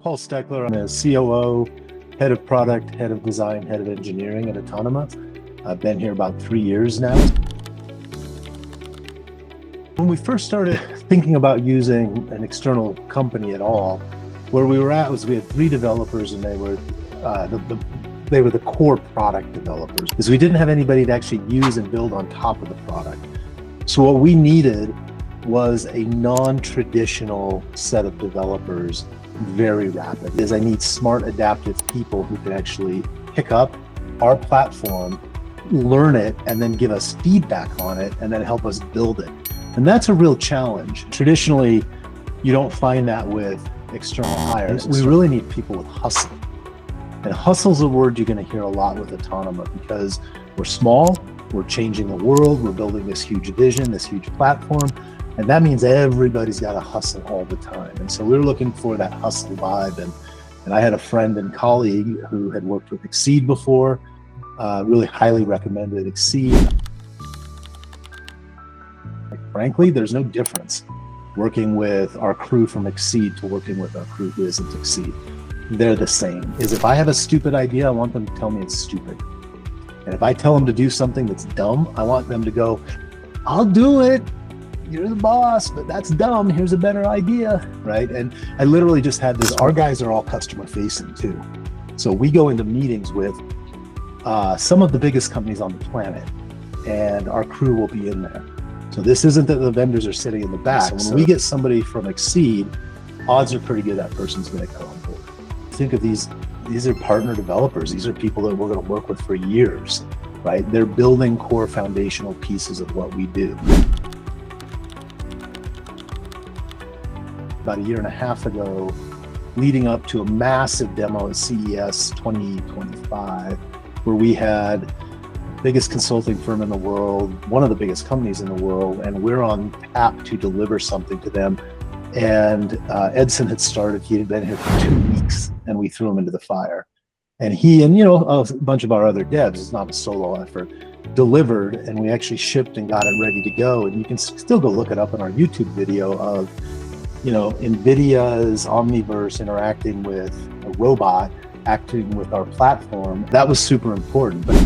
Paul Steckler. I'm a COO, head of product, head of design, head of engineering at Otonoma. I've been here about 3 years now. When we first started thinking about using an external company at all, where we were at was we had 3 developers, and they were the core product developers, because we didn't have anybody to actually use and build on top of the product. So what we needed was a non-traditional set of developers very rapid. I need smart, adaptive people who can actually pick up our platform, learn it, and then give us feedback on it, and then help us build it. And that's a real challenge. Traditionally, you don't find that with external hires. We really need people with hustle. And hustle's a word you're going to hear a lot with Otonoma, because we're small, we're changing the world, we're building this huge vision, this huge platform, and that means everybody's got to hustle all the time. And so we're looking for that hustle vibe. And I had a friend and colleague who had worked with Exceed before, really highly recommended Exceed. Frankly, there's no difference working with our crew from Exceed to working with our crew who isn't Exceed. They're the same. If I have a stupid idea, I want them to tell me it's stupid. And if I tell them to do something that's dumb, I want them to go, I'll do it. You're the boss, but that's dumb. Here's a better idea, right? And I literally just had this. Our guys are all customer facing too. So we go into meetings with some of the biggest companies on the planet, and our crew will be in there. So this isn't that the vendors are sitting in the back. So when we get somebody from Exceed, odds are pretty good that person's going to come on board. Think of these are partner developers. These are people that we're going to work with for years, right? They're building core foundational pieces of what we do. About 1.5 years ago, leading up to a massive demo at CES 2025, where we had the biggest consulting firm in the world, one of the biggest companies in the world, and we're on tap to deliver something to them. And Edson had started, he had been here for 2 weeks, and we threw him into the fire. And he and a bunch of our other devs, it's not a solo effort, delivered, and we actually shipped and got it ready to go. And you can still go look it up in our YouTube video of NVIDIA's Omniverse interacting with a robot, acting with our platform. That was super important. But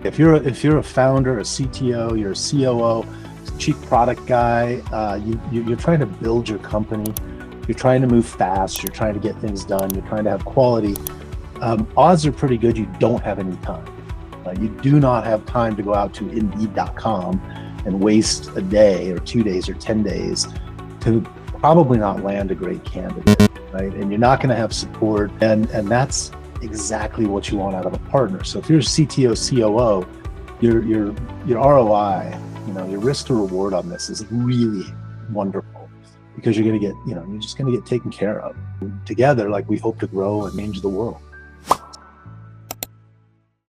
if you're a founder, a CTO, you're a COO, chief product guy, you're trying to build your company, you're trying to move fast, you're trying to get things done, you're trying to have quality, odds are pretty good you don't have any time. You do not have time to go out to Indeed.com and waste a day or 2 days or 10 days to probably not land a great candidate, right? And you're not going to have support, and that's exactly what you want out of a partner. So if you're a CTO, COO, your ROI, your risk to reward on this is really wonderful, because you're going to get, you're just going to get taken care of. Together, we hope to grow and change the world.